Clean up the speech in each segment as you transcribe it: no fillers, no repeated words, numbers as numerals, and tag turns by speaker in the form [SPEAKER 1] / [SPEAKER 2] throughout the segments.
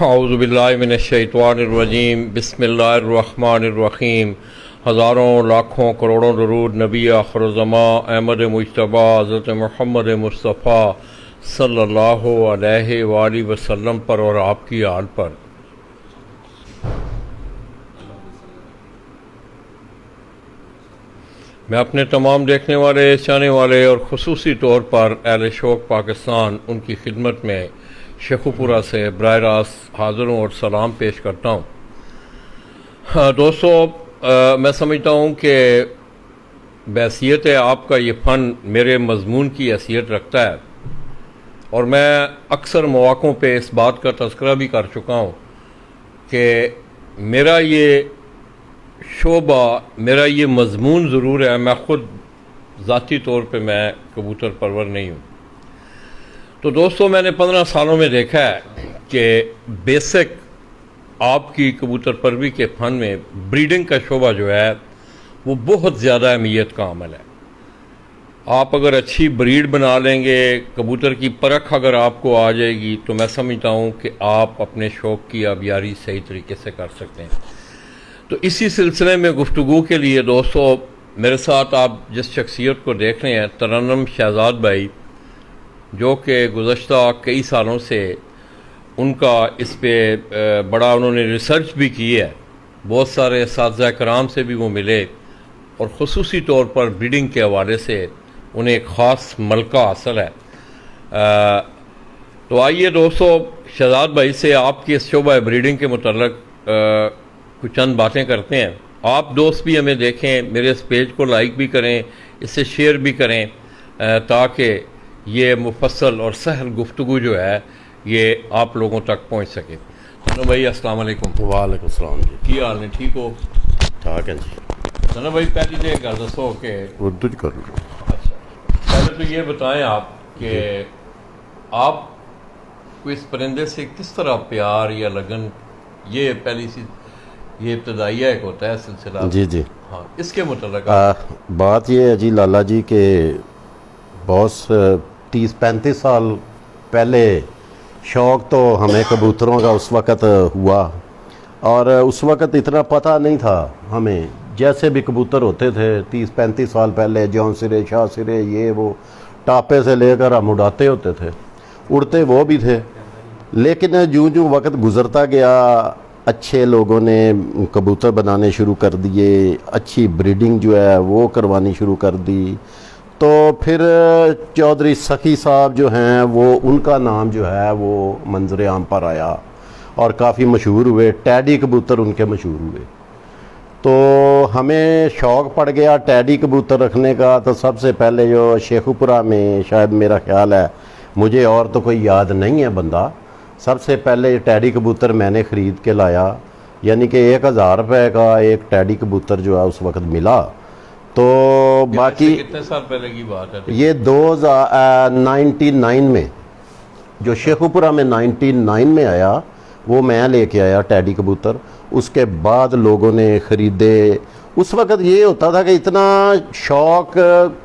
[SPEAKER 1] اعوذ باللہ من الشیطان الرجیم بسم اللہ الرحمن الرحیم۔ ہزاروں لاکھوں کروڑوں درود نبی آخر الزمان احمد مجتبیٰ حضرت محمد مصطفیٰ صلی اللہ علیہ وآلہ وسلم پر اور آپ کی آل پر۔ میں اپنے تمام دیکھنے والے، چاہنے والے اور خصوصی طور پر اہل شوق پاکستان ان کی خدمت میں شیخو پورہ سے براہ راست حاضر ہوں اور سلام پیش کرتا ہوں۔ دوستو، میں سمجھتا ہوں کہ بحیثیت آپ کا یہ فن میرے مضمون کی حیثیت رکھتا ہے، اور میں اکثر مواقعوں پہ اس بات کا تذکرہ بھی کر چکا ہوں کہ میرا یہ شعبہ، میرا یہ مضمون ضرور ہے، میں خود ذاتی طور پہ میں کبوتر پرور نہیں ہوں۔ تو دوستو، میں نے 15 سالوں میں دیکھا ہے کہ بیسک آپ کی کبوتر پروری کے فن میں بریڈنگ کا شعبہ جو ہے وہ بہت زیادہ اہمیت کا عمل ہے۔ آپ اگر اچھی بریڈ بنا لیں گے، کبوتر کی پرکھ اگر آپ کو آ جائے گی، تو میں سمجھتا ہوں کہ آپ اپنے شوق کی آبیاری صحیح طریقے سے کر سکتے ہیں۔ تو اسی سلسلے میں گفتگو کے لیے دوستو، میرے ساتھ آپ جس شخصیت کو دیکھ رہے ہیں، ترنم شہزاد بھائی، جو کہ گزشتہ کئی سالوں سے ان کا اس پہ بڑا انہوں نے ریسرچ بھی کی ہے، بہت سارے اساتذہ کرام سے بھی وہ ملے، اور خصوصی طور پر بریڈنگ کے حوالے سے انہیں ایک خاص ملکہ حاصل ہے۔ تو آئیے دوستو، شہزاد بھائی سے آپ کی اس شعبہ بریڈنگ کے متعلق کچھ چند باتیں کرتے ہیں۔ آپ دوست بھی ہمیں دیکھیں، میرے اس پیج کو لائک بھی کریں، اس سے شیئر بھی کریں، تاکہ یہ مفصل اور سہل گفتگو جو ہے یہ آپ لوگوں تک پہنچ سکے۔ سنو بھائی، السلام علیکم۔
[SPEAKER 2] وعلیکم السلام جی،
[SPEAKER 1] کی حال ہے؟ ٹھیک ہو؟
[SPEAKER 2] ٹھاک ہے جی۔
[SPEAKER 1] سنو بھائی، پہلی تو ایک گل دسو کہ
[SPEAKER 2] اردو کر لوں۔
[SPEAKER 1] اچھا، پہلے تو یہ بتائیں آپ کہ آپ کو اس پرندے سے کس طرح پیار یا لگن، یہ پہلی سی یہ ابتدائیہ ایک ہوتا ہے سلسلہ،
[SPEAKER 2] جی جی،
[SPEAKER 1] ہاں، اس کے متعلق
[SPEAKER 2] بات یہ ہے جی لالا جی کہ بہت 30-35 سال پہلے شوق تو ہمیں کبوتروں کا اس وقت ہوا، اور اس وقت اتنا پتہ نہیں تھا ہمیں، جیسے بھی کبوتر ہوتے تھے 30-35 سال پہلے، جون سرے، شاہ سرے، یہ وہ ٹاپے سے لے کر ہم اڑاتے ہوتے تھے، اڑتے وہ بھی تھے، لیکن جوں وقت گزرتا گیا، اچھے لوگوں نے کبوتر بنانے شروع کر دیے، اچھی بریڈنگ جو ہے وہ کروانی شروع کر دی، تو پھر چودھری سخی صاحب جو ہیں وہ ان کا نام جو ہے وہ منظر عام پر آیا اور کافی مشہور ہوئے، ٹیڈی کبوتر ان کے مشہور ہوئے۔ تو ہمیں شوق پڑ گیا ٹیڈی کبوتر رکھنے کا، تو سب سے پہلے جو شیخو پورہ میں، شاید میرا خیال ہے، مجھے اور تو کوئی یاد نہیں ہے بندہ، سب سے پہلے ٹیڈی کبوتر میں نے خرید کے لایا، یعنی کہ 1000 روپے کا ایک ٹیڈی کبوتر جو ہے اس وقت ملا۔ تو باقی
[SPEAKER 1] کتنے سال پہلے کی بات ہے؟
[SPEAKER 2] یہ 99 میں، جو شیخو پورہ میں 99 میں آیا، وہ میں لے کے آیا ٹیڈی کبوتر۔ اس کے بعد لوگوں نے خریدے۔ اس وقت یہ ہوتا تھا کہ اتنا شوق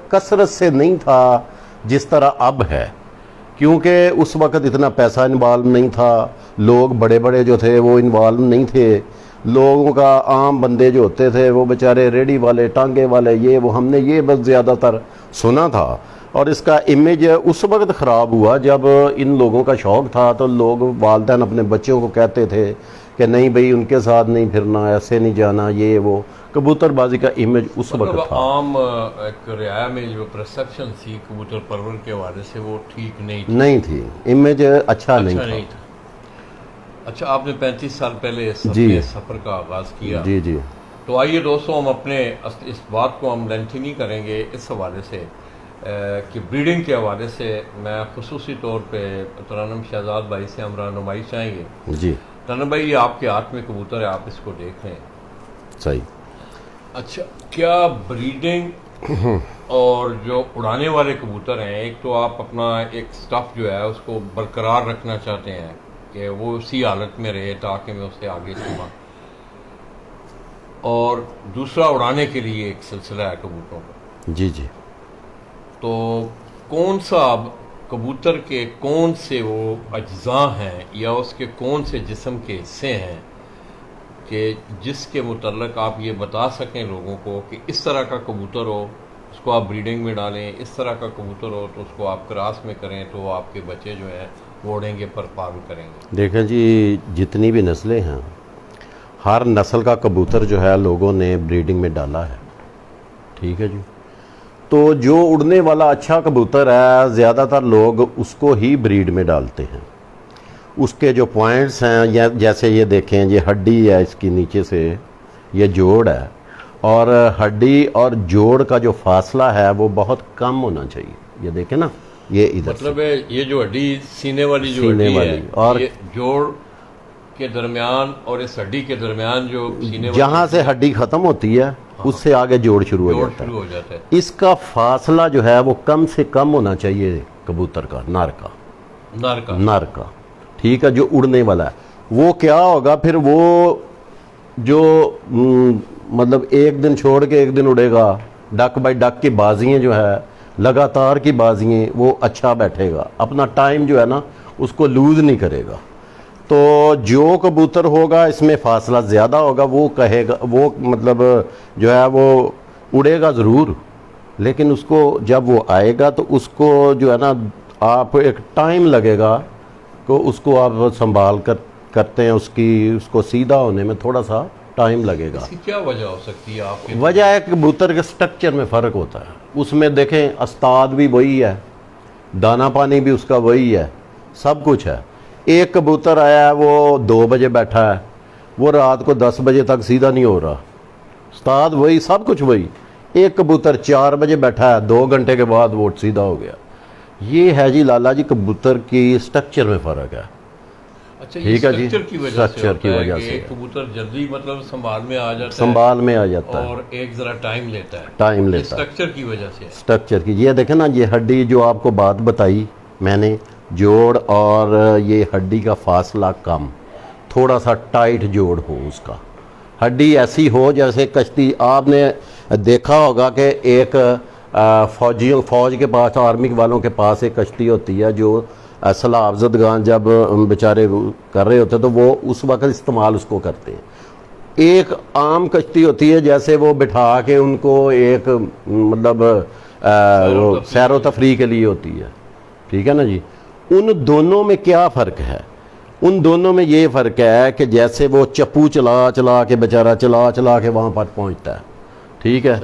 [SPEAKER 2] کثرت سے نہیں تھا جس طرح اب ہے، کیونکہ اس وقت اتنا پیسہ انوالو نہیں تھا، لوگ بڑے بڑے جو تھے وہ انوالو نہیں تھے، لوگوں کا عام بندے جو ہوتے تھے وہ بیچارے ریڈی والے، ٹانگے والے، یہ وہ، ہم نے یہ بس زیادہ تر سنا تھا، اور اس کا امیج اس وقت خراب ہوا جب ان لوگوں کا شوق تھا، تو لوگ والدین اپنے بچوں کو کہتے تھے کہ نہیں بھائی ان کے ساتھ نہیں پھرنا، ایسے نہیں جانا، یہ وہ، کبوتر بازی کا امیج اس وقت تھا۔
[SPEAKER 1] عام ایک رعایا میں جو پرسپشن تھی کبوتر پرور کے حوالے سے وہ ٹھیک نہیں
[SPEAKER 2] تھی، امیج اچھا نہیں تھا۔
[SPEAKER 1] اچھا، آپ نے 35 سال پہلے اس سفر کا آغاز کیا۔
[SPEAKER 2] جی جی،
[SPEAKER 1] تو آئیے دوستوں، ہم اپنے اس بات کو ہم لینتھی نہیں کریں گے اس حوالے سے کہ بریڈنگ کے حوالے سے میں خصوصی طور پہ ترنم شہزاد بھائی سے ہم رہنمائی چاہیں گے۔
[SPEAKER 2] جی
[SPEAKER 1] ترنم بھائی، یہ آپ کے ہاتھ میں کبوتر ہے، آپ اس کو دیکھ رہے ہیں،
[SPEAKER 2] صحیح۔
[SPEAKER 1] اچھا، کیا بریڈنگ اور جو اڑانے والے کبوتر ہیں، ایک تو آپ اپنا ایک سٹف جو ہے اس کو برقرار رکھنا چاہتے ہیں کہ وہ اسی حالت میں رہے تاکہ میں اسے آگے چلوں، اور دوسرا اڑانے کے لیے ایک سلسلہ ہے کبوتروں کا۔
[SPEAKER 2] جی جی،
[SPEAKER 1] تو کون سا اب کبوتر کے کون سے وہ اجزاء ہیں یا اس کے کون سے جسم کے حصے ہیں کہ جس کے متعلق آپ یہ بتا سکیں لوگوں کو کہ اس طرح کا کبوتر ہو اس کو آپ بریڈنگ میں ڈالیں، اس طرح کا کبوتر ہو تو اس کو آپ کراس میں کریں تو وہ آپ کے بچے جو ہیں وہ اڑیں گے، پرپار کریں گے؟
[SPEAKER 2] دیکھیں جی، جتنی بھی نسلیں ہیں ہر نسل کا کبوتر جو ہے لوگوں نے بریڈنگ میں ڈالا ہے، ٹھیک ہے جی۔ تو جو اڑنے والا اچھا کبوتر ہے زیادہ تر لوگ اس کو ہی بریڈ میں ڈالتے ہیں۔ اس کے جو پوائنٹس ہیں جیسے یہ دیکھیں، یہ ہڈی ہے اس کی نیچے سے، یہ جوڑ ہے، اور ہڈی اور جوڑ کا جو فاصلہ ہے وہ بہت کم ہونا چاہیے۔ یہ دیکھیں نا، یہ ادھر
[SPEAKER 1] مطلب ہے یہ جو ہڈی سینے والی جو
[SPEAKER 2] سینے
[SPEAKER 1] ہڈی
[SPEAKER 2] والی
[SPEAKER 1] ہے
[SPEAKER 2] اور
[SPEAKER 1] یہ جوڑ کے درمیان اور اس ہڈی کے درمیان جو سینے والی
[SPEAKER 2] جہاں سے ہڈی ختم ہوتی ہے اس سے آگے جوڑ شروع ہو
[SPEAKER 1] جوڑ
[SPEAKER 2] جاتا
[SPEAKER 1] شروع
[SPEAKER 2] ہے۔
[SPEAKER 1] ہو جاتا ہے،
[SPEAKER 2] اس کا فاصلہ جو ہے وہ کم سے کم ہونا چاہیے کبوتر کا، نر کا، ٹھیک ہے، جو اڑنے والا ہے۔ وہ کیا ہوگا پھر، وہ جو مطلب ایک دن چھوڑ کے ایک دن اڑے گا، ڈک بائی ڈک کی بازیاں جو ہے لگاتار کی بازیاں، وہ اچھا بیٹھے گا، اپنا ٹائم جو ہے نا اس کو لوز نہیں کرے گا۔ تو جو کبوتر ہوگا اس میں فاصلہ زیادہ ہوگا وہ کہے گا، وہ مطلب جو ہے وہ اڑے گا ضرور، لیکن اس کو جب وہ آئے گا تو اس کو جو ہے نا آپ ایک ٹائم لگے گا کہ اس کو آپ سنبھال کر کرتے ہیں، اس کو سیدھا ہونے میں تھوڑا سا ٹائم لگے گا۔
[SPEAKER 1] اس کی کیا وجہ ہو سکتی ہے آپ کے؟
[SPEAKER 2] وجہ ہے کہ کبوتر کے سٹرکچر میں فرق ہوتا ہے۔ اس میں دیکھیں استاد بھی وہی ہے، دانہ پانی بھی اس کا وہی ہے، سب کچھ ہے۔ ایک کبوتر آیا ہے وہ 2 بجے بیٹھا ہے، وہ رات کو 10 بجے تک سیدھا نہیں ہو رہا، استاد وہی، سب کچھ وہی۔ ایک کبوتر 4 بجے بیٹھا ہے، 2 گھنٹے کے بعد وہ سیدھا ہو گیا۔ یہ ہے جی لالا جی کبوتر کی سٹرکچر میں فرق ہے۔
[SPEAKER 1] اچھا،
[SPEAKER 2] ٹھیک ہے جی،
[SPEAKER 1] سٹرکچر کی وجہ سے
[SPEAKER 2] سٹرکچر کی
[SPEAKER 1] ہوتا ہے
[SPEAKER 2] وجہ
[SPEAKER 1] کہ
[SPEAKER 2] سے
[SPEAKER 1] ایک کبوتر جلدی مطلب سنبھال میں آ جاتا ہے،
[SPEAKER 2] سنبھال میں آ جاتا ہے
[SPEAKER 1] اور ایک ذرا ٹائم لیتا ہے،
[SPEAKER 2] ٹائم لیتا ہے
[SPEAKER 1] سٹرکچر کی وجہ سے۔
[SPEAKER 2] سٹرکچر کی۔ یہ دیکھیں نا، یہ ہڈی جو آپ کو بات بتائی میں نے، جوڑ اور یہ ہڈی کا فاصلہ کم، تھوڑا سا ٹائٹ جوڑ ہو اس کا، ہڈی ایسی ہو جیسے کشتی۔ آپ نے دیکھا ہوگا کہ ایک فوج کے پاس، آرمی والوں کے پاس ایک کشتی ہوتی ہے جو سلاح زدگان جب بیچارے کر رہے ہوتے تو وہ اس وقت استعمال اس کو کرتے ہیں۔ ایک عام کشتی ہوتی ہے جیسے وہ بٹھا کے ان کو ایک مطلب سیر و تفریح کے لیے ہوتی ہے، ٹھیک ہے نا جی۔ ان دونوں میں کیا فرق ہے؟ ان دونوں میں یہ فرق ہے کہ جیسے وہ چپو چلا کے بیچارہ چلا کے وہاں پر پہنچتا ہے، ٹھیک ہے،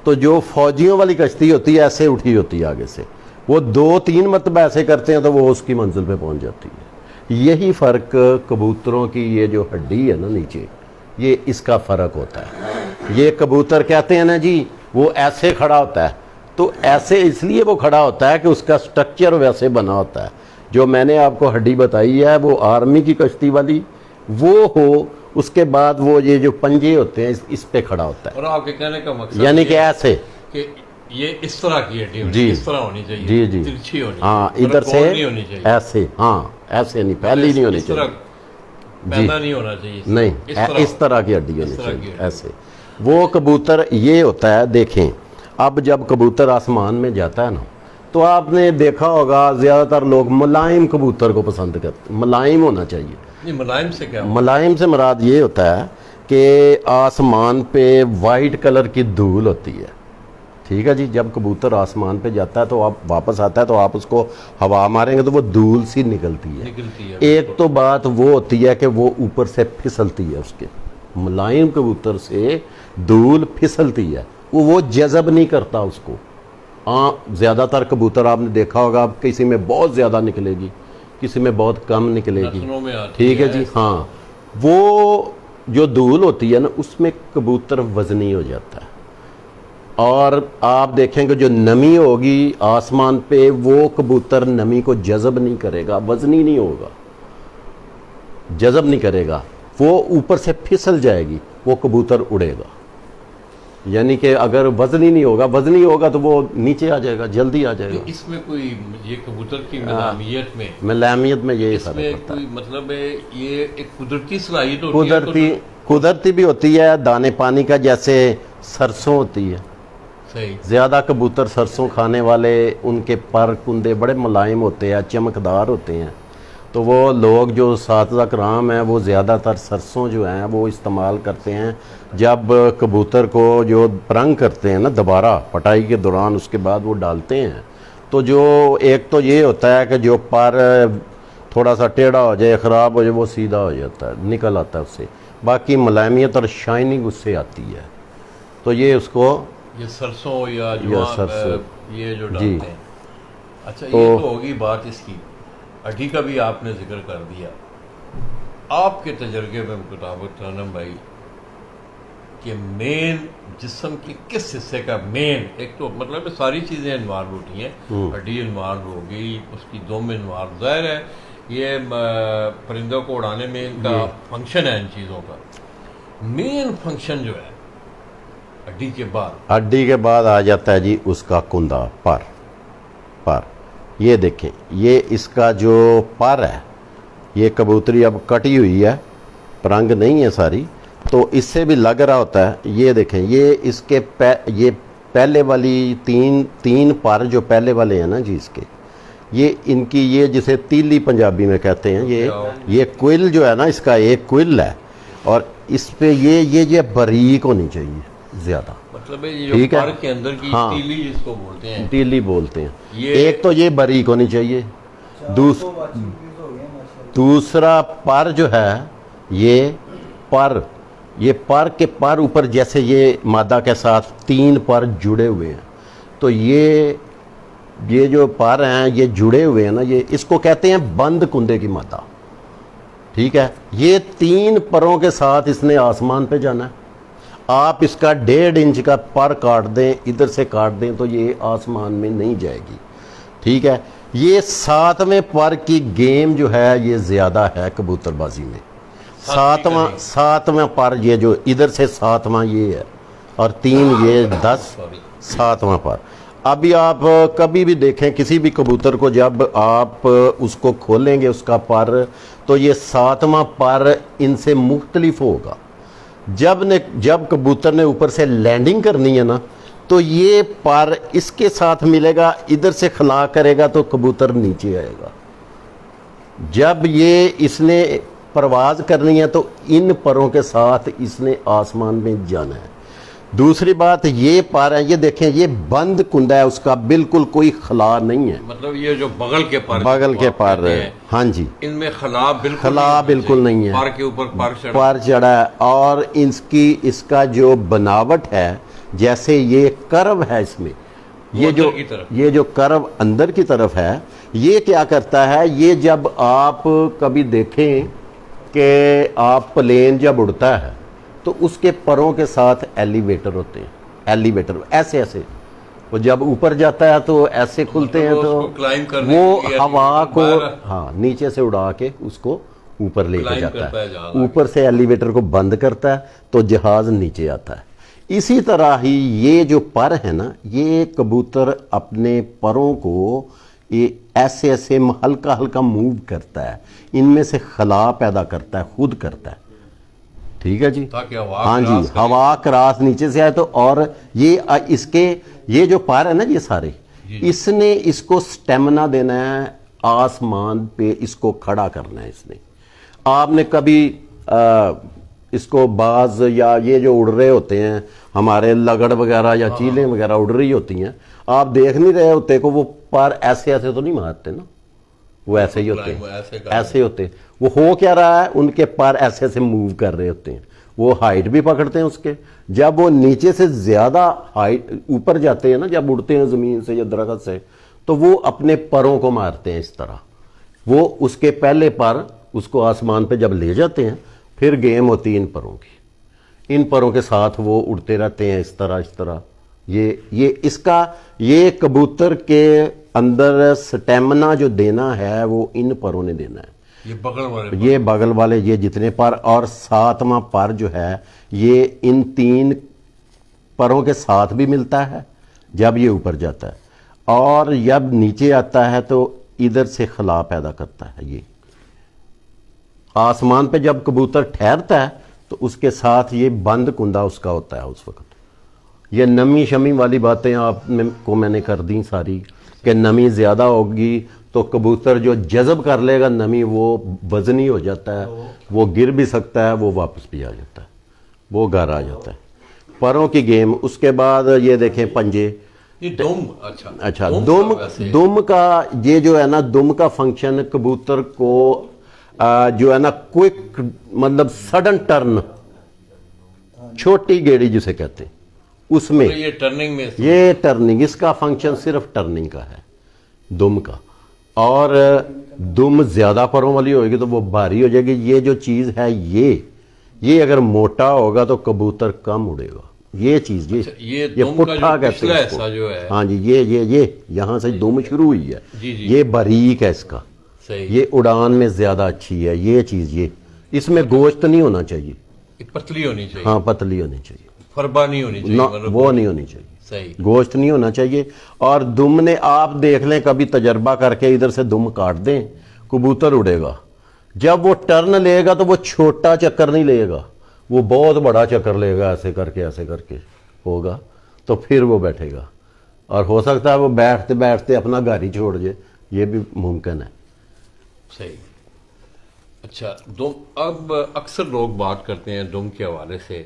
[SPEAKER 2] تو جو فوجیوں والی کشتی ہوتی ہے ایسے اٹھی ہوتی ہے آگے سے، وہ 2-3 مرتبہ ایسے کرتے ہیں تو وہ اس کی منزل پہ پہنچ جاتی ہے۔ یہی فرق کبوتروں کی یہ جو ہڈی ہے نا نیچے، یہ اس کا فرق ہوتا ہے۔ یہ کبوتر کہتے ہیں نا جی وہ ایسے کھڑا ہوتا ہے، تو ایسے اس لیے وہ کھڑا ہوتا ہے کہ اس کا سٹرکچر ویسے بنا ہوتا ہے۔ جو میں نے آپ کو ہڈی بتائی ہے وہ آرمی کی کشتی والی وہ ہو، اس کے بعد وہ یہ جو پنجے ہوتے ہیں اس پہ کھڑا ہوتا ہے،
[SPEAKER 1] اور آپ کے کہنے کا مقصد
[SPEAKER 2] یعنی کہ ایسے
[SPEAKER 1] کہ یہ اس طرح کی ہڈی ہونی،
[SPEAKER 2] جی
[SPEAKER 1] اس طرح ہونی چاہیے،
[SPEAKER 2] جی جی
[SPEAKER 1] ترچھی ہونی
[SPEAKER 2] ہاں،
[SPEAKER 1] چاہیے،
[SPEAKER 2] ادھر سے
[SPEAKER 1] نہیں ہونی چاہیے،
[SPEAKER 2] ایسے، ہاں ایسے نہیں، پہلی نہیں ہونی
[SPEAKER 1] اس طرح
[SPEAKER 2] چاہیے،
[SPEAKER 1] پیدا نہیں ہونا چاہیے،
[SPEAKER 2] نہیں اس طرح کی ہڈی ہونی
[SPEAKER 1] اس طرح کی
[SPEAKER 2] چاہیے،
[SPEAKER 1] ہڈی۔
[SPEAKER 2] ایسے۔ وہ کبوتر یہ ہوتا ہے، دیکھیں اب جب کبوتر آسمان میں جاتا ہے نا تو آپ نے دیکھا ہوگا زیادہ تر لوگ ملائم کبوتر کو پسند کرتے ہیں، ملائم ہونا چاہیے۔
[SPEAKER 1] نہیں، ملائم سے کیا؟
[SPEAKER 2] ملائم سے مراد یہ ہوتا ہے کہ آسمان پہ وائٹ کلر کی دھول ہوتی ہے، ٹھیک ہے جی۔ جب کبوتر آسمان پہ جاتا ہے تو آپ واپس آتا ہے تو آپ اس کو ہوا ماریں گے تو وہ دھول سی نکلتی ہے۔ ایک تو بات وہ ہوتی ہے کہ وہ اوپر سے پھسلتی ہے، اس کے ملائم کبوتر سے دھول پھسلتی ہے، وہ جذب نہیں کرتا اس کو۔ ہاں، زیادہ تر کبوتر آپ نے دیکھا ہوگا کسی میں بہت زیادہ نکلے گی، کسی میں بہت کم نکلے گی، ٹھیک ہے جی۔ ہاں، وہ جو دھول ہوتی ہے نا اس میں کبوتر وزنی ہو جاتا ہے، اور آپ دیکھیں کہ جو نمی ہوگی آسمان پہ وہ کبوتر نمی کو جذب نہیں کرے گا، وزنی نہیں ہوگا، جذب نہیں کرے گا، وہ اوپر سے پھسل جائے گی، وہ کبوتر اڑے گا۔ یعنی کہ اگر وزنی نہیں ہوگا، وزنی ہوگا تو وہ نیچے آ جائے گا، جلدی آ جائے گا۔
[SPEAKER 1] اس میں کوئی یہ کبوتر کی ملائمیت میں،
[SPEAKER 2] ملائمیت میں یہی
[SPEAKER 1] اس
[SPEAKER 2] فرق
[SPEAKER 1] میں
[SPEAKER 2] ہوتا ہے۔
[SPEAKER 1] کوئی مطلب ہے یہ ایک قدرتی صلاحیت ہوتی ہے،
[SPEAKER 2] قدرتی بھی ہوتی ہے، دانے پانی کا، جیسے سرسوں ہوتی ہے،
[SPEAKER 1] صحیح.
[SPEAKER 2] زیادہ کبوتر سرسوں کھانے والے ان کے پر کندے بڑے ملائم ہوتے ہیں، چمکدار ہوتے ہیں، تو وہ لوگ جو اساتذہ کرام ہیں وہ زیادہ تر سرسوں جو ہیں وہ استعمال کرتے ہیں جب کبوتر کو جو پرنگ کرتے ہیں نا دوبارہ پٹائی کے دوران، اس کے بعد وہ ڈالتے ہیں، تو جو ایک تو یہ ہوتا ہے کہ جو پر تھوڑا سا ٹیڑھا ہو جائے، خراب ہو جائے، وہ سیدھا ہو جاتا ہے، نکل آتا ہے اس سے، باقی ملائمیت اور شائننگ اس سے آتی ہے. تو یہ اس کو
[SPEAKER 1] یہ سرسوں یا
[SPEAKER 2] سرسوں
[SPEAKER 1] یہ جو
[SPEAKER 2] جی.
[SPEAKER 1] ڈالتے ہیں. اچھا یہ تو ہوگی بات اس کی. ہڈی کا بھی آپ نے ذکر کر دیا. آپ کے تجربے میں مطابق ترنم بھائی کہ مین جسم کے کس حصے کا مین، ایک تو مطلب ساری چیزیں انوالو ہوتی ہیں، ہڈی انوالو ہوگی، اس کی دوم انوالو، ظاہر ہے یہ پرندوں کو اڑانے میں ان کا فنکشن ہے، ان چیزوں کا مین فنکشن جو ہے ہڈی کے بعد.
[SPEAKER 2] ہڈی کے بعد آ جاتا ہے جی اس کا کندھا، پر. یہ دیکھیں، یہ اس کا جو پر ہے، یہ کبوتری اب کٹی ہوئی ہے، پرنگ نہیں ہے ساری، تو اس سے بھی لگ رہا ہوتا ہے. یہ دیکھیں، یہ اس کے یہ پہلے والی تین پر جو پہلے والے ہیں نا جی اس کے، یہ ان کی یہ جسے تیلی پنجابی میں کہتے ہیں، یہ کوئل جو ہے نا اس کا ایک کوئل ہے، اور اس پہ یہ باریک ہونی چاہیے زیادہ.
[SPEAKER 1] مطلب یہ جو پر کے اندر کی تیلی جس کو بولتے ہیں،
[SPEAKER 2] تیلی بولتے ہیں، ایک تو یہ باریک ہونی چاہیے، دوسرا پر جو ہے یہ پر کے پر اوپر جیسے یہ مادہ کے ساتھ 3 پر جڑے ہوئے ہیں، تو یہ جو پر ہیں یہ جڑے ہوئے ہیں نا، یہ اس کو کہتے ہیں بند کندے کی مادہ. ٹھیک ہے، یہ 3 پروں کے ساتھ اس نے آسمان پہ جانا ہے. آپ اس کا 1.5 انچ کا پر کاٹ دیں، ادھر سے کاٹ دیں تو یہ آسمان میں نہیں جائے گی. ٹھیک ہے، یہ 7ویں پر کی گیم جو ہے یہ زیادہ ہے کبوتر بازی میں. 7واں پر یہ جو ادھر سے 7واں یہ ہے، اور 3 یہ 10، 7واں پر. ابھی آپ کبھی بھی دیکھیں کسی بھی کبوتر کو، جب آپ اس کو کھولیں گے اس کا پر، تو یہ 7واں پر ان سے مختلف ہوگا. جب کبوتر نے اوپر سے لینڈنگ کرنی ہے نا، تو یہ پر اس کے ساتھ ملے گا، ادھر سے خلا کرے گا تو کبوتر نیچے آئے گا. جب یہ اس نے پرواز کرنی ہے تو ان پروں کے ساتھ اس نے آسمان میں جانا ہے. دوسری بات یہ پر ہے، یہ دیکھیں یہ بند کندہ ہے، اس کا بالکل کوئی خلا نہیں ہے.
[SPEAKER 1] مطلب یہ جو بغل کے پر
[SPEAKER 2] ہاں جی،
[SPEAKER 1] ان میں خلا بالکل
[SPEAKER 2] نہیں ہے،
[SPEAKER 1] پر کے اوپر
[SPEAKER 2] پر چڑھا ہے. اور اس کا جو بناوٹ ہے، جیسے یہ کرو ہے اس میں، یہ جو کرو اندر کی طرف ہے، یہ کیا کرتا ہے، یہ جب آپ کبھی دیکھیں کہ آپ پلین جب اڑتا ہے تو اس کے پروں کے ساتھ ایلیویٹر ہوتے ہیں، ایلیویٹر ایسے وہ جب اوپر جاتا ہے تو ایسے کھلتے ہیں، تو وہ ہوا کو نیچے سے اڑا کے اس کو اوپر لے کے جاتا ہے، اوپر سے ایلیویٹر کو بند کرتا ہے تو جہاز نیچے آتا ہے. اسی طرح ہی یہ جو پر ہے نا، یہ کبوتر اپنے پروں کو یہ ایسے ہلکا ہلکا موو کرتا ہے، ان میں سے خلا پیدا کرتا ہے، خود کرتا ہے. ٹھیک ہے جی، ہاں جی، ہوا کراس نیچے سے آئے تو. اور یہ جو پر ہے نا یہ سارے، اس نے اس کو سٹیمنا دینا ہے، آسمان پہ اس کو کھڑا کرنا ہے. اس نے آپ نے کبھی اس کو باز یا یہ جو اڑ رہے ہوتے ہیں ہمارے لگڑ وغیرہ یا چیلیں وغیرہ اڑ رہی ہوتی ہیں، آپ دیکھ نہیں رہے ہوتے کہ وہ پر ایسے تو نہیں مارتے نا، وہ ایسے ہی ہوتے ہیں، ایسے ہوتے ہیں. وہ ہو کیا رہا ہے، ان کے پر ایسے موو کر رہے ہوتے ہیں، وہ ہائٹ بھی پکڑتے ہیں اس کے. جب وہ نیچے سے زیادہ ہائٹ اوپر جاتے ہیں نا، جب اڑتے ہیں زمین سے یا درخت سے، تو وہ اپنے پروں کو مارتے ہیں اس طرح. وہ اس کے پہلے پر اس کو آسمان پہ جب لے جاتے ہیں، پھر گیم ہوتی ہے ان پروں کی، ان پروں کے ساتھ وہ اڑتے رہتے ہیں اس طرح. یہ کبوتر کے اندر سٹیمنا جو دینا ہے وہ ان پروں نے دینا ہے، یہ بغل والے یہ جتنے پر. اور 7واں پر جو ہے یہ ان 3 پروں کے ساتھ بھی ملتا ہے جب یہ اوپر جاتا ہے، اور جب نیچے آتا ہے تو ادھر سے خلا پیدا کرتا ہے. یہ آسمان پہ جب کبوتر ٹھہرتا ہے تو اس کے ساتھ یہ بند کندہ اس کا ہوتا ہے اس وقت. یہ نمی شمی والی باتیں آپ کو میں نے کر دیں ساری کہ نمی زیادہ ہوگی تو کبوتر جو جذب کر لے گا نمی وہ وزنی ہو جاتا ہے, وہ گر بھی سکتا ہے, وہ واپس بھی آ جاتا ہے, وہ گھر آ جاتا ہے. پروں کی گیم. اس کے بعد یہ دیکھیں پنجے.
[SPEAKER 1] یہ دم.
[SPEAKER 2] اچھا دم کا یہ جو ہے نا دم کا فنکشن کبوتر کو جو ہے نا کوئک مطلب سڈن ٹرن, چھوٹی گیڑی جسے کہتے ہیں اس میں
[SPEAKER 1] یہ ٹرننگ میں
[SPEAKER 2] یہ ٹرننگ, اس کا فنکشن صرف ٹرننگ کا ہے دم کا. اور دم زیادہ پروں والی ہوئے گی تو وہ بھاری ہو جائے گی. یہ جو چیز ہے یہ اگر موٹا ہوگا تو کبوتر کم اڑے گا. یہ چیز یہ پٹھا کہتے ہیں اس کو. ہاں جی یہ یہاں سے دم شروع ہوئی ہے, یہ باریک ہے اس کا, یہ اڑان میں زیادہ اچھی ہے. یہ چیز یہ اس میں گوشت نہیں ہونا چاہیے,
[SPEAKER 1] پتلی ہونی چاہیے.
[SPEAKER 2] ہاں پتلی ہونی چاہیے,
[SPEAKER 1] فربا نہیں ہونی چاہیے,
[SPEAKER 2] وہ نہیں ہونی چاہیے,
[SPEAKER 1] صحیح
[SPEAKER 2] گوشت نہیں ہونا چاہیے. اور دم نے آپ دیکھ لیں کبھی تجربہ کر کے ادھر سے دم کاٹ دیں کبوتر اڑے گا. جب وہ ٹرن لے گا تو وہ چھوٹا چکر نہیں لے گا, وہ بہت بڑا چکر لے گا. ایسے کر کے ہوگا تو پھر وہ بیٹھے گا, اور ہو سکتا ہے وہ بیٹھتے بیٹھتے اپنا گھر ہی چھوڑ جائے, یہ بھی ممکن ہے.
[SPEAKER 1] صحیح. اچھا دم, اب اکثر لوگ بات کرتے ہیں دم کے حوالے سے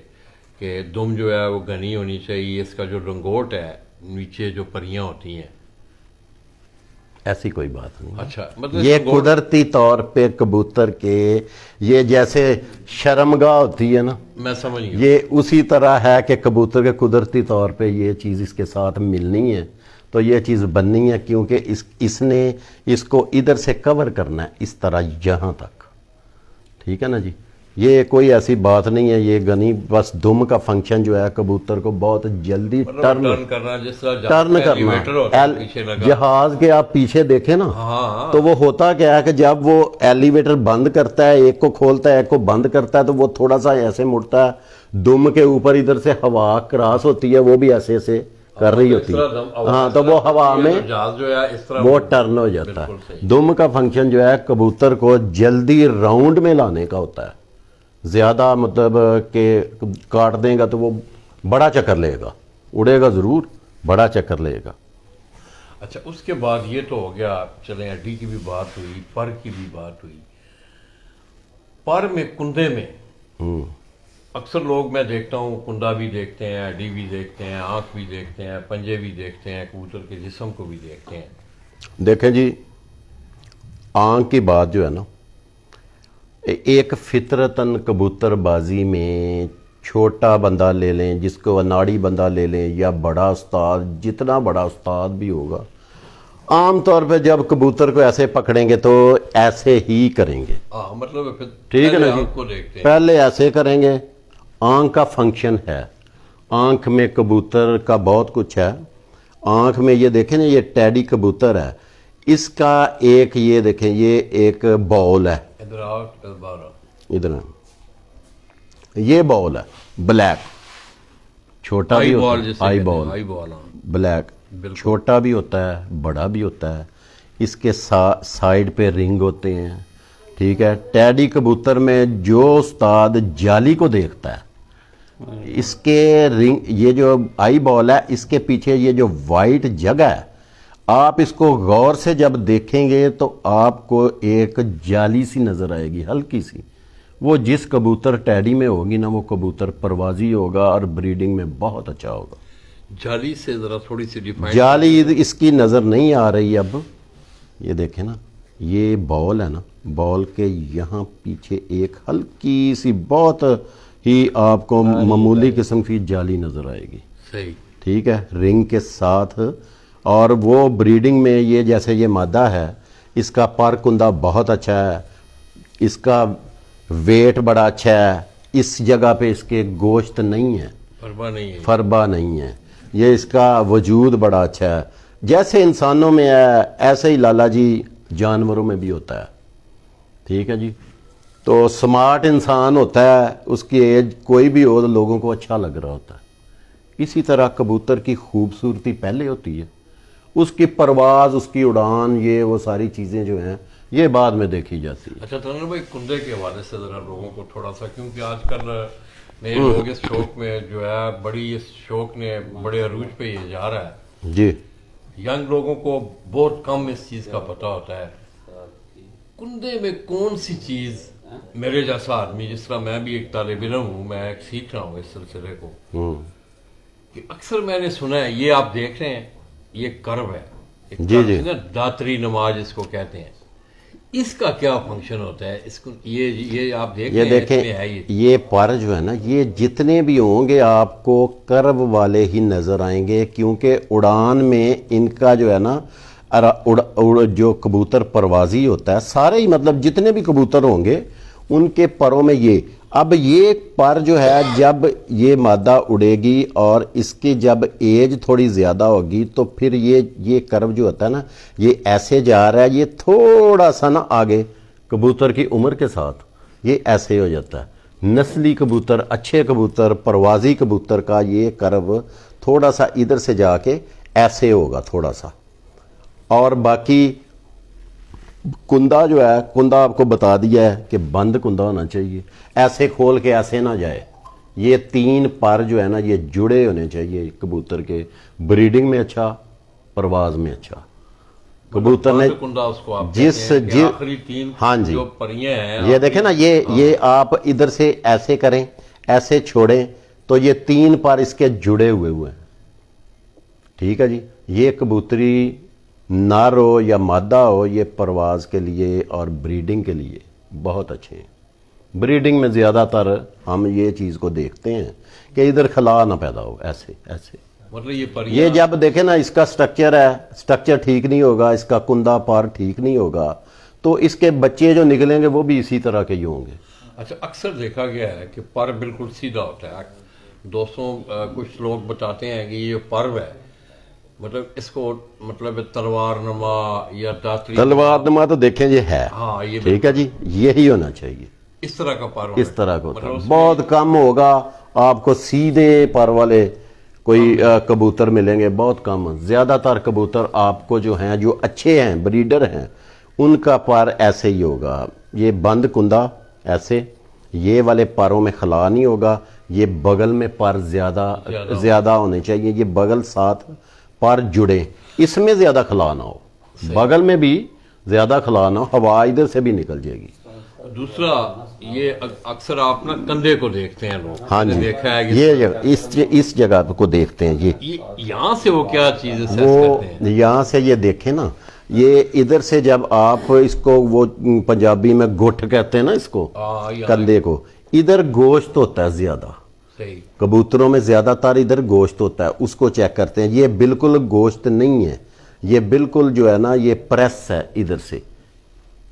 [SPEAKER 1] کہ دم جو ہے وہ گھنی ہونی چاہیے, اس کا جو رنگوٹ ہے نیچے جو پریاں ہوتی ہیں.
[SPEAKER 2] ایسی کوئی بات نہیں.
[SPEAKER 1] اچھا مطلب
[SPEAKER 2] یہ قدرتی طور پہ کبوتر کے یہ جیسے شرمگاہ ہوتی ہے نا,
[SPEAKER 1] میں سمجھ گیا,
[SPEAKER 2] یہ اسی طرح ہے کہ کبوتر کے قدرتی طور پہ یہ چیز اس کے ساتھ ملنی ہے تو یہ چیز بننی ہے, کیونکہ اس نے اس کو ادھر سے کور کرنا ہے اس طرح یہاں تک. ٹھیک ہے نا جی, یہ کوئی ایسی بات نہیں ہے. یہ گنی بس دم کا فنکشن جو ہے کبوتر کو بہت جلدی ٹرن
[SPEAKER 1] کرنا, جس طرح
[SPEAKER 2] کرنا. جہاز کے آپ پیچھے دیکھیں نا تو وہ ہوتا کیا ہے کہ جب وہ ایلیویٹر بند کرتا ہے, ایک کو کھولتا ہے ایک کو بند کرتا ہے, تو وہ تھوڑا سا ایسے مڑتا ہے. دم کے اوپر ادھر سے ہوا کراس ہوتی ہے, وہ بھی ایسے ایسے کر رہی ہوتی ہے. ہاں تو وہ ہوا میں وہ ٹرن ہو جاتا ہے. دم کا فنکشن جو ہے کبوتر کو جلدی راؤنڈ میں لانے کا ہوتا ہے. زیادہ مطلب کہ کاٹ دیں گا تو وہ بڑا چکر لے گا, اڑے گا ضرور, بڑا چکر لے گا.
[SPEAKER 1] اچھا اس کے بعد یہ تو ہو گیا, چلیں ہڈی کی بھی بات ہوئی, پر کی بھی بات ہوئی. پر میں کندے میں اکثر لوگ میں دیکھتا ہوں کندا بھی دیکھتے ہیں, ہڈی بھی دیکھتے ہیں, آنکھ بھی دیکھتے ہیں, پنجے بھی دیکھتے ہیں, کبوتر کے جسم کو بھی دیکھتے ہیں.
[SPEAKER 2] دیکھیں جی, آنکھ کی بات جو ہے نا, ایک فطرتاً کبوتر بازی میں چھوٹا بندہ لے لیں, جس کو اناڑی بندہ لے لیں, یا بڑا استاد, جتنا بڑا استاد بھی ہوگا, عام طور پہ جب کبوتر کو ایسے پکڑیں گے تو ایسے ہی کریں گے.
[SPEAKER 1] مطلب
[SPEAKER 2] ٹھیک ہے نا جی, پہلے ایسے کریں گے. آنکھ کا فنکشن ہے, آنکھ میں کبوتر کا بہت کچھ ہے. آنکھ میں یہ دیکھیں نا, یہ ٹیڈی کبوتر ہے, اس کا ایک یہ دیکھیں, یہ ایک باؤل ہے, ادھر یہ باؤل ہے بلیک, چھوٹا بھی ہوتا ہے, آئی بال بلیک, چھوٹا بھی ہوتا ہے بڑا بھی ہوتا ہے. اس کے سائیڈ پہ رنگ ہوتے ہیں. ٹھیک ہے, ٹیڈی کبوتر میں جو استاد جالی کو دیکھتا ہے, اس کے رنگ, یہ جو آئی بال ہے اس کے پیچھے یہ جو وائٹ جگہ ہے, آپ اس کو غور سے جب دیکھیں گے تو آپ کو ایک جالی سی نظر آئے گی, ہلکی سی. وہ جس کبوتر ٹیڈی میں ہوگی نا, وہ کبوتر پروازی ہوگا اور بریڈنگ میں بہت اچھا ہوگا.
[SPEAKER 1] جالی سے ذرا تھوڑی سی ڈیفائن,
[SPEAKER 2] جالی اس کی نظر نہیں آ رہی اب. یہ دیکھیں نا, یہ بال ہے نا, بال کے یہاں پیچھے ایک ہلکی سی بہت ہی آپ کو معمولی قسم کی جالی نظر آئے گی.
[SPEAKER 1] صحیح.
[SPEAKER 2] ٹھیک ہے, رنگ کے ساتھ. اور وہ بریڈنگ میں یہ جیسے یہ مادہ ہے, اس کا پر کندہ بہت اچھا ہے, اس کا ویٹ بڑا اچھا ہے. اس جگہ پہ اس کے گوشت نہیں ہے, فربا نہیں ہے. یہ اس کا وجود بڑا اچھا ہے. جیسے انسانوں میں ہے ایسے ہی لالا جی جانوروں میں بھی ہوتا ہے. ٹھیک ہے جی, تو سمارٹ انسان ہوتا ہے, اس کی ایج کوئی بھی ہو تو لوگوں کو اچھا لگ رہا ہوتا ہے. اسی طرح کبوتر کی خوبصورتی پہلے ہوتی ہے, اس کی پرواز, اس کی اڑان, یہ وہ ساری چیزیں جو ہیں یہ بعد میں دیکھی جاتی ہے.
[SPEAKER 1] اچھا تنور بھائی, کندے کے حوالے سے ذرا لوگوں کو تھوڑا سا, کیونکہ آج کل نہیں لوگ اس شوق میں جو ہے بڑی اس شوق نے بڑے عروج پہ یہ جا رہا ہے.
[SPEAKER 2] جی
[SPEAKER 1] ینگ لوگوں کو بہت کم اس چیز کا پتہ ہوتا ہے. کندے میں کون سی چیز میرے جیسا آدمی جس طرح میں بھی ایک طالب علم ہوں, میں ایک سیکھ رہا ہوں اس سلسلے کو, کہ اکثر میں نے سنا ہے یہ آپ دیکھ رہے ہیں یہ کرب ہے,
[SPEAKER 2] جی جی
[SPEAKER 1] داتری نماز اس کو کہتے ہیں, اس کا کیا فنکشن ہوتا ہے؟ اس کو یہ آپ دیکھ
[SPEAKER 2] یہ
[SPEAKER 1] رہے ہیں اس
[SPEAKER 2] دیکھیں
[SPEAKER 1] میں ہے یہ
[SPEAKER 2] یہ پر جو ہے نا یہ جتنے بھی ہوں گے آپ کو کرب والے ہی نظر آئیں گے, کیونکہ اڑان میں ان کا جو ہے نا جو کبوتر پروازی ہوتا ہے سارے ہی مطلب جتنے بھی کبوتر ہوں گے ان کے پروں میں یہ اب یہ پر جو ہے جب یہ مادہ اڑے گی اور اس کی جب ایج تھوڑی زیادہ ہوگی تو پھر یہ کرب جو ہوتا ہے نا یہ ایسے جا رہا ہے, یہ تھوڑا سا نا آگے کبوتر کی عمر کے ساتھ یہ ایسے ہو جاتا ہے. نسلی کبوتر اچھے کبوتر پروازی کبوتر کا یہ کرب تھوڑا سا ادھر سے جا کے ایسے ہوگا تھوڑا سا, اور باقی کندہ جو ہے کندہ آپ کو بتا دیا ہے کہ بند کندہ ہونا چاہیے, ایسے کھول کے ایسے نہ جائے. یہ تین پر جو ہے نا یہ جڑے ہونے چاہیے کبوتر کے, بریڈنگ میں اچھا پرواز میں اچھا. کبوتر نے
[SPEAKER 1] اس کو آپ
[SPEAKER 2] جس
[SPEAKER 1] کہتے ہیں کہ آخری تین
[SPEAKER 2] ہاں جی
[SPEAKER 1] جو پریاں ہیں
[SPEAKER 2] یہ دیکھیں نا یہ آپ ادھر سے ایسے کریں ایسے چھوڑیں تو یہ تین پر اس کے جڑے ہوئے ہیں. ٹھیک ہے جی, یہ کبوتری نر ہو یا مادہ ہو یہ پرواز کے لیے اور بریڈنگ کے لیے بہت اچھے ہیں. بریڈنگ میں زیادہ تر ہم یہ چیز کو دیکھتے ہیں کہ ادھر خلا نہ پیدا ہو ایسے ایسے.
[SPEAKER 1] مطلب یہ پریاں
[SPEAKER 2] یہ جب دیکھیں نا اس کا سٹرکچر ہے, سٹرکچر ٹھیک نہیں ہوگا, اس کا کندہ پر ٹھیک نہیں ہوگا تو اس کے بچے جو نکلیں گے وہ بھی اسی طرح کے ہی ہوں گے.
[SPEAKER 1] اچھا اکثر دیکھا گیا ہے کہ پر بالکل سیدھا ہوتا ہے. دوستوں کچھ لوگ بتاتے ہیں کہ یہ پرو ہے مطلب اس کو مطلب تلوار نما یا داتری
[SPEAKER 2] تلوار نما تو دیکھیں یہ ہے,
[SPEAKER 1] ہاں یہ
[SPEAKER 2] ٹھیک ہے جی, یہی ہونا چاہیے.
[SPEAKER 1] اس طرح کا پر
[SPEAKER 2] اس طرح کا ہوتا ہے, بہت کم ہوگا آپ کو سیدھے پر والے کوئی کبوتر ملیں گے, بہت کم. زیادہ تر کبوتر آپ کو جو ہیں جو اچھے ہیں بریڈر ہیں ان کا پر ایسے ہی ہوگا, یہ بند کندہ ایسے, یہ والے پروں میں خلا نہیں ہوگا, یہ بغل میں پر زیادہ ہونے چاہیے, یہ بغل ساتھ پر جڑے, اس میں زیادہ خلا نہ ہو, بغل میں بھی زیادہ خلا نہ ہو, ہوا ادھر سے بھی نکل جائے گی.
[SPEAKER 1] دوسرا یہ اکثر آپ نا کندھے کو دیکھتے ہیں لوگ,
[SPEAKER 2] ہاں جی
[SPEAKER 1] دیکھا ہے
[SPEAKER 2] یہ اس جگہ کو دیکھتے ہیں, یہ
[SPEAKER 1] یہاں سے وہ کیا چیز
[SPEAKER 2] وہ یہاں سے یہ دیکھیں نا, یہ ادھر سے جب آپ اس کو وہ پنجابی میں گٹھ کہتے ہیں نا اس کو کندھے کو, ادھر گوشت ہوتا ہے زیادہ, کبوتروں میں زیادہ تر ادھر گوشت ہوتا ہے, اس کو چیک کرتے ہیں. یہ بالکل گوشت نہیں ہے, یہ بالکل جو ہے نا یہ پریس ہے ادھر سے,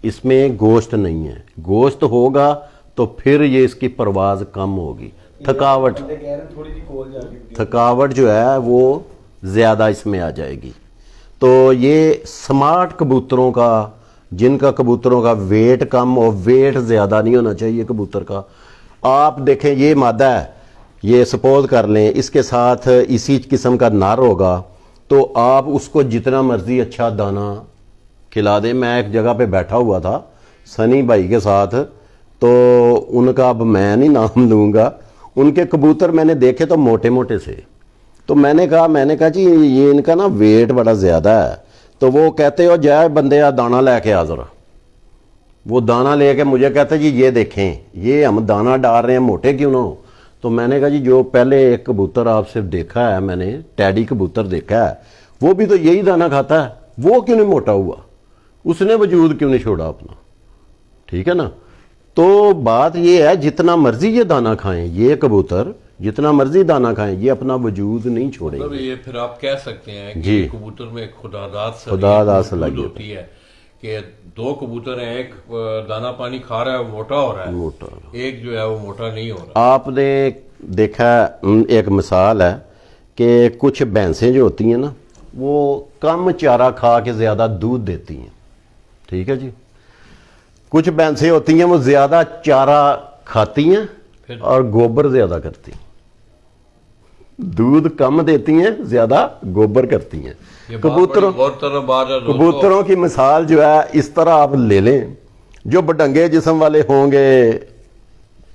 [SPEAKER 2] اس میں گوشت نہیں ہے. گوشت ہوگا تو پھر یہ اس کی پرواز کم ہوگی, تھکاوٹ جو ہے وہ زیادہ اس میں آ جائے گی. تو یہ سمارٹ کبوتروں کا, جن کا کبوتروں کا ویٹ کم ہو, ویٹ زیادہ نہیں ہونا چاہیے کبوتر کا. آپ دیکھیں یہ مادہ ہے, یہ سپوز کر لیں اس کے ساتھ اسی قسم کا نر ہوگا تو آپ اس کو جتنا مرضی اچھا دانہ کھلا دیں. میں ایک جگہ پہ بیٹھا ہوا تھا سنی بھائی کے ساتھ, تو ان کا اب میں نہیں نام لوں گا, ان کے کبوتر میں نے دیکھے تو موٹے موٹے سے, تو میں نے کہا جی یہ ان کا نا ویٹ بڑا زیادہ ہے. تو وہ کہتے ہو جائے بندے دانہ لے کے آ ذرا, وہ دانہ لے کے مجھے کہتے جی یہ دیکھیں یہ ہم دانہ ڈال رہے ہیں موٹے کیوں نہ ہو. تو میں نے کہا جی جو پہلے ایک کبوتر آپ صرف دیکھا ہے میں نے, ٹیڈی کبوتر دیکھا ہے, وہ بھی تو یہی دانہ کھاتا ہے, وہ کیوں نہیں موٹا ہوا, اس نے وجود کیوں نہیں چھوڑا اپنا. ٹھیک ہے نا, تو بات یہ ہے جتنا مرضی یہ دانہ کھائیں, یہ کبوتر جتنا مرضی دانہ کھائیں یہ اپنا وجود نہیں چھوڑیں گے.
[SPEAKER 1] یہ پھر آپ کہہ سکتے ہیں کہ
[SPEAKER 2] جی
[SPEAKER 1] کبوتر میں خداداد
[SPEAKER 2] صلاحیت
[SPEAKER 1] ہوتی ہے کہ دو کبوتر ہیں, ایک دانہ پانی کھا رہا ہے وہ موٹا ہو رہا ہے, ایک جو ہے وہ موٹا نہیں ہو رہا.
[SPEAKER 2] آپ نے دیکھا ایک مثال ہے کہ کچھ بھینسیں جو ہوتی ہیں نا وہ کم چارہ کھا کے زیادہ دودھ دیتی ہیں. ٹھیک ہے جی, کچھ بھینسیں ہوتی ہیں وہ زیادہ چارہ کھاتی ہیں اور گوبر زیادہ کرتی ہیں, دودھ کم دیتی ہیں زیادہ گوبر کرتی ہیں. کبوتروں کی مثال جو ہے اس طرح آپ لے لیں, جو بڈنگے جسم والے ہوں گے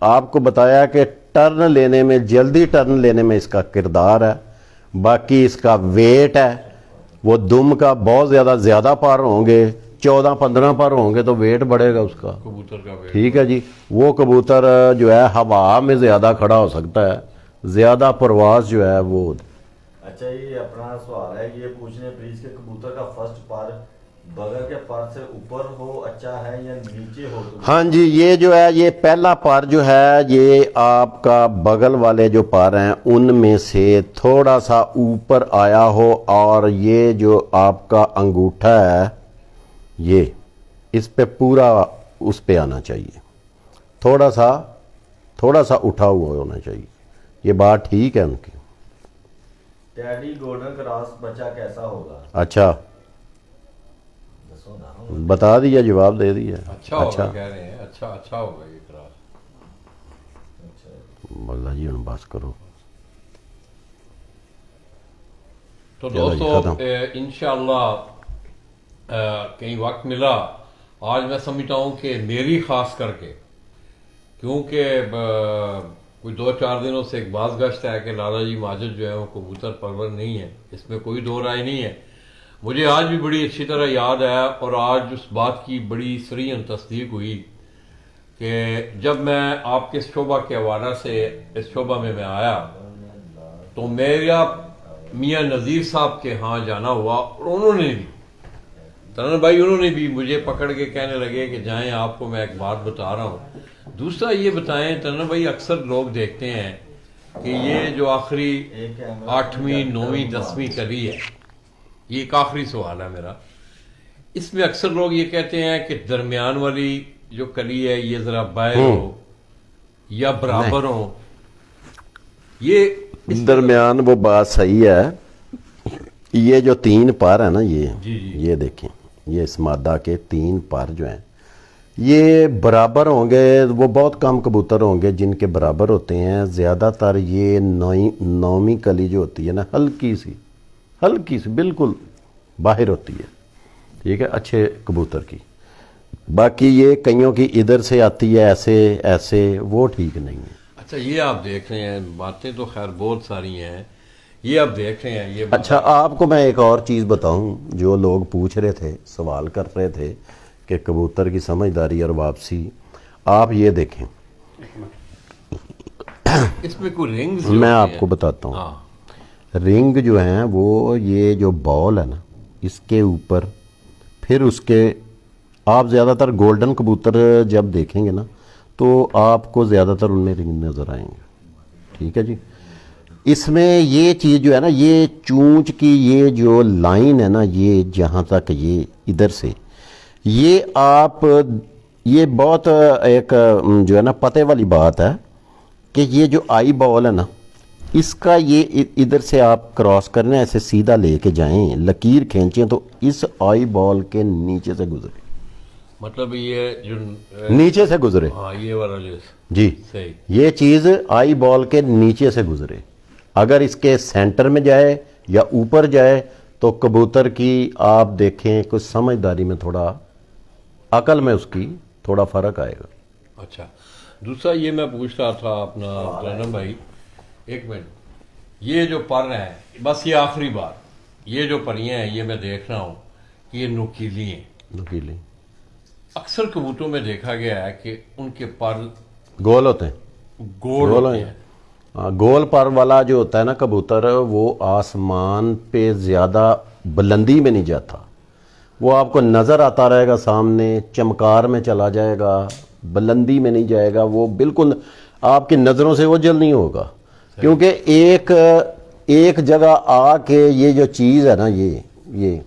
[SPEAKER 2] آپ کو بتایا کہ ٹرن لینے میں، جلدی ٹرن لینے میں اس کا کردار ہے، باقی اس کا ویٹ ہے، وہ دم کا بہت زیادہ پر ہوں گے، 14-15 پر ہوں گے تو ویٹ بڑھے گا اس کا،
[SPEAKER 1] کبوتر کا ویٹ.
[SPEAKER 2] ٹھیک ہے جی. وہ کبوتر جو ہے ہوا میں زیادہ کھڑا ہو سکتا ہے، زیادہ پرواز جو ہے وہ.
[SPEAKER 3] اچھا یہ اپنا سوال ہے یہ پوچھنے پلیز کہ کبوتر کا فرسٹ پر بغل کے پر سے اوپر ہو اچھا ہے یا نیچے ہو تو؟
[SPEAKER 2] ہاں جی، یہ جو ہے یہ پہلا پر جو ہے یہ آپ کا بغل والے جو پر ہیں ان میں سے تھوڑا سا اوپر آیا ہو، اور یہ جو آپ کا انگوٹھا ہے یہ اس پہ پورا اس پہ آنا چاہیے، تھوڑا سا اٹھا ہوا ہونا چاہیے. یہ بات ٹھیک ہے ان کی.
[SPEAKER 3] ٹیڈی گولڈن کراس بچہ کیسا ہوگا؟
[SPEAKER 2] اچھا
[SPEAKER 3] دسو نا.
[SPEAKER 2] بتا دیا، جواب دے دیا.
[SPEAKER 1] اچھا ہوگا کہہ رہے ہیں. اچھا ہوگا یہ کراس.
[SPEAKER 2] اللہ جی ہوں بس کرو.
[SPEAKER 1] تو
[SPEAKER 2] چلو جی،
[SPEAKER 1] دوستو
[SPEAKER 2] ختم.
[SPEAKER 1] انشاءاللہ کہیں وقت ملا آج میں سمجھتا ہوں کہ میری خاص کر کے، کیونکہ کوئی 2-4 دنوں سے ایک باز گشت ہے کہ لالا جی ماجد جو ہے وہ کبوتر پرور نہیں ہے، اس میں کوئی دو رائے نہیں ہے. مجھے آج بھی بڑی اچھی طرح یاد ہے، اور آج اس بات کی بڑی صریحاً تصدیق ہوئی کہ جب میں آپ کے اس شعبہ کے حوالے سے اس شعبہ میں آیا تو میرا میاں نذیر صاحب کے ہاں جانا ہوا، اور انہوں نے بھی ترن بھائی انہوں نے بھی مجھے پکڑ کے کہنے لگے کہ جائیں آپ کو میں ایک بات بتا رہا ہوں. دوسرا یہ بتائیں ترن بھائی، اکثر لوگ دیکھتے ہیں کہ یہ جو آخری 8ویں 9ویں 10ویں کلی ہے، یہ ایک آخری سوال ہے میرا، اس میں اکثر لوگ یہ کہتے ہیں کہ درمیان والی جو کلی ہے یہ ذرا باہر ہو یا برابر ہو. یہ
[SPEAKER 2] درمیان وہ بات صحیح ہے. یہ جو 3 پر ہیں نا یہ دیکھیں، یہ اس مادہ کے 3 پر جو ہیں یہ برابر ہوں گے. وہ بہت کم کبوتر ہوں گے جن کے برابر ہوتے ہیں. زیادہ تر یہ 9ویں کلی جو ہوتی ہے نا ہلکی سی بالکل باہر ہوتی ہے، ٹھیک ہے، اچھے کبوتر کی. باقی یہ کئیوں کی ادھر سے آتی ہے ایسے وہ ٹھیک نہیں ہے.
[SPEAKER 1] اچھا یہ آپ دیکھ رہے ہیں، باتیں تو خیر بہت ساری ہیں، یہ آپ دیکھ رہے ہیں. یہ
[SPEAKER 2] اچھا آپ کو میں ایک اور چیز بتاؤں، جو لوگ پوچھ رہے تھے، سوال کر رہے تھے کہ کبوتر کی سمجھداری اور واپسی، آپ یہ دیکھیں،
[SPEAKER 1] اس میں کوئی رنگز
[SPEAKER 2] میں آپ کو بتاتا ہوں. رنگ جو ہیں وہ یہ جو بال ہے نا اس کے اوپر، پھر اس کے آپ زیادہ تر گولڈن کبوتر جب دیکھیں گے نا تو آپ کو زیادہ تر ان میں رنگ نظر آئیں گے، ٹھیک ہے جی. اس میں یہ چیز جو ہے نا، یہ چونچ کی یہ جو لائن ہے نا، یہ جہاں تک یہ ادھر سے یہ آپ، یہ بہت ایک جو ہے نا پتے والی بات ہے کہ یہ جو آئی بال ہے نا اس کا یہ ادھر سے آپ کراس کرنا، ایسے سیدھا لے کے جائیں، لکیر کھینچیں تو اس آئی بال کے نیچے سے گزرے،
[SPEAKER 1] مطلب یہ جو
[SPEAKER 2] نیچے سے گزرے.
[SPEAKER 1] ہاں یہ والا
[SPEAKER 2] جی
[SPEAKER 1] صحیح.
[SPEAKER 2] یہ چیز آئی بال کے نیچے سے گزرے. اگر اس کے سینٹر میں جائے یا اوپر جائے تو کبوتر کی آپ دیکھیں کچھ سمجھداری میں، تھوڑا عقل میں اس کی تھوڑا فرق آئے گا.
[SPEAKER 1] اچھا دوسرا یہ میں پوچھ رہا تھا اپنا رنم بھائی، ایک منٹ، یہ جو پر ہیں، بس یہ آخری بات، یہ جو پریاں ہیں یہ میں دیکھ رہا ہوں کہ یہ نوکیلی ہیں.
[SPEAKER 2] نکیلی
[SPEAKER 1] اکثر کبوتروں میں دیکھا گیا ہے کہ ان کے پر
[SPEAKER 2] گول ہوتے ہیں،
[SPEAKER 1] گول ہوتے ہیں.
[SPEAKER 2] گول پر والا جو ہوتا ہے نا کبوتر، وہ آسمان پہ زیادہ بلندی میں نہیں جاتا، وہ آپ کو نظر آتا رہے گا سامنے، چمکار میں چلا جائے گا، بلندی میں نہیں جائے گا. وہ بالکل آپ کی نظروں سے اوجھل نہیں ہوگا، کیونکہ ایک جگہ آ کے یہ جو چیز ہے نا، یہ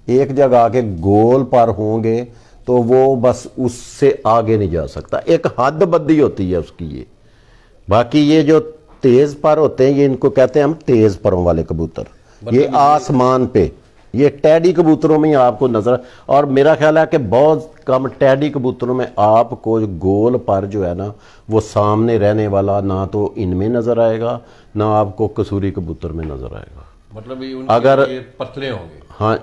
[SPEAKER 2] ایک جگہ آ کے گول پر ہوں گے تو وہ بس اس سے آگے نہیں جا سکتا. ایک حد بندی ہوتی ہے اس کی. یہ باقی یہ جو تیز پر ہوتے ہیں، یہ ان کو کہتے ہیں ہم تیز پروں والے کبوتر. یہ آسمان پہ، یہ ٹیڈی کبوتروں میں آپ کو نظر، اور میرا خیال ہے کہ بہت کم ٹیڈی کبوتروں میں آپ کو گول پر جو ہے نا وہ سامنے رہنے والا نہ تو ان میں نظر آئے گا، نہ آپ کو کسوری کبوتر میں نظر آئے گا.
[SPEAKER 1] مطلب یہ ان
[SPEAKER 2] اگر
[SPEAKER 1] کے پتلے ہوں گے.
[SPEAKER 2] ہاں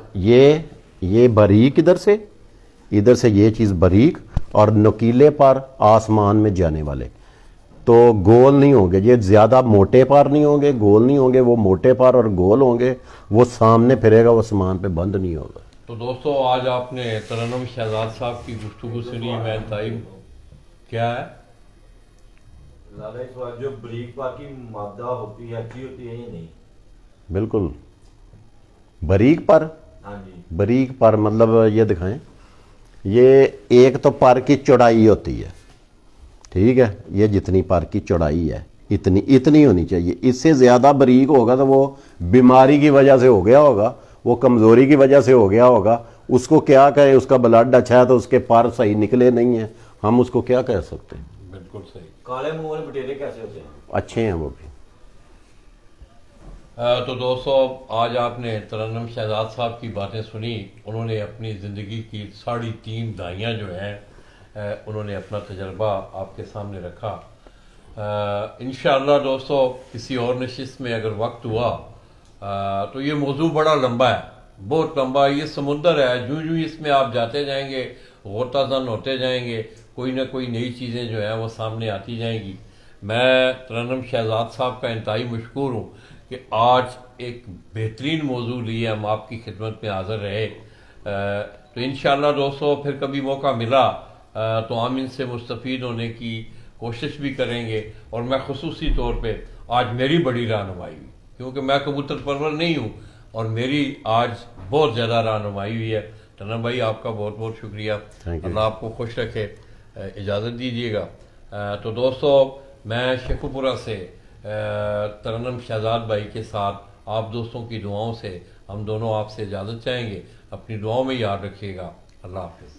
[SPEAKER 2] یہ باریک ادھر سے یہ چیز باریک، اور نکیلے پر آسمان میں جانے والے. تو گول نہیں ہوں گے، یہ زیادہ موٹے پر نہیں ہوں گے، گول نہیں ہوں گے، وہ موٹے پر اور گول ہوں گے، وہ سامنے پھرے گا، وہ سامان پہ بند نہیں ہوگا۔
[SPEAKER 1] تو دوستو آج آپ نے ترنم شہزاد صاحب کی گفتگو سنی، میں انتہائی کیا ہے
[SPEAKER 3] لالا اس بات جو بریک پار کی مادہ ہوتی ہے اچھی ہوتی ہے یا نہیں؟
[SPEAKER 2] بالکل باریک پر،
[SPEAKER 3] ہاں جی
[SPEAKER 2] باریک پر مطلب یہ دکھائیں، یہ ایک تو پر کی چوڑائی ہوتی ہے، ٹھیک ہے، یہ جتنی پر کی چوڑائی ہے اتنی ہونی چاہیے، اس سے زیادہ باریک ہوگا تو وہ بیماری کی وجہ سے ہو گیا ہوگا، وہ کمزوری کی وجہ سے ہو گیا ہوگا، اس کو کیا کہیں، اس کا بلڈ اچھا ہے تو اس کے پر صحیح نکلے نہیں ہیں، ہم اس کو کیا کہہ سکتے ہیں؟
[SPEAKER 1] بالکل صحیح۔
[SPEAKER 3] کالے منہ والے بٹیرے کیسے ہوتے ہیں؟
[SPEAKER 2] اچھے ہیں وہ بھی۔
[SPEAKER 1] تو دوستو آج آپ نے ترنم شہزاد صاحب کی باتیں سنی، انہوں نے اپنی زندگی کی 3.5 دہائیاں جو ہیں انہوں نے اپنا تجربہ آپ کے سامنے رکھا۔ انشاءاللہ دوستو کسی اور نشست میں اگر وقت ہوا تو یہ موضوع بڑا لمبا ہے، بہت لمبا، یہ سمندر ہے، جو اس میں آپ جاتے جائیں گے غوطہ زن ہوتے جائیں گے، کوئی نہ کوئی نئی چیزیں جو ہیں وہ سامنے آتی جائیں گی۔ میں ترنم شہزاد صاحب کا انتہائی مشکور ہوں کہ آج ایک بہترین موضوع لیے ہم آپ کی خدمت میں حاضر رہے۔ تو انشاءاللہ دوستو پھر کبھی موقع ملا تو ہم ان سے مستفید ہونے کی کوشش بھی کریں گے، اور میں خصوصی طور پہ آج میری بڑی رہنمائی ہوئی، کیونکہ میں کبوتر پرور نہیں ہوں، اور میری آج بہت زیادہ رہنمائی ہوئی ہے۔ ترنم بھائی آپ کا بہت بہت شکریہ،
[SPEAKER 2] Thank you.
[SPEAKER 1] اللہ آپ کو خوش رکھے، اجازت دیجیے گا۔ تو دوستو میں شیخو پورہ سے ترنم شہزاد بھائی کے ساتھ آپ دوستوں کی دعاؤں سے ہم دونوں آپ سے اجازت چاہیں گے، اپنی دعاؤں میں یاد رکھیے گا، اللہ حافظ۔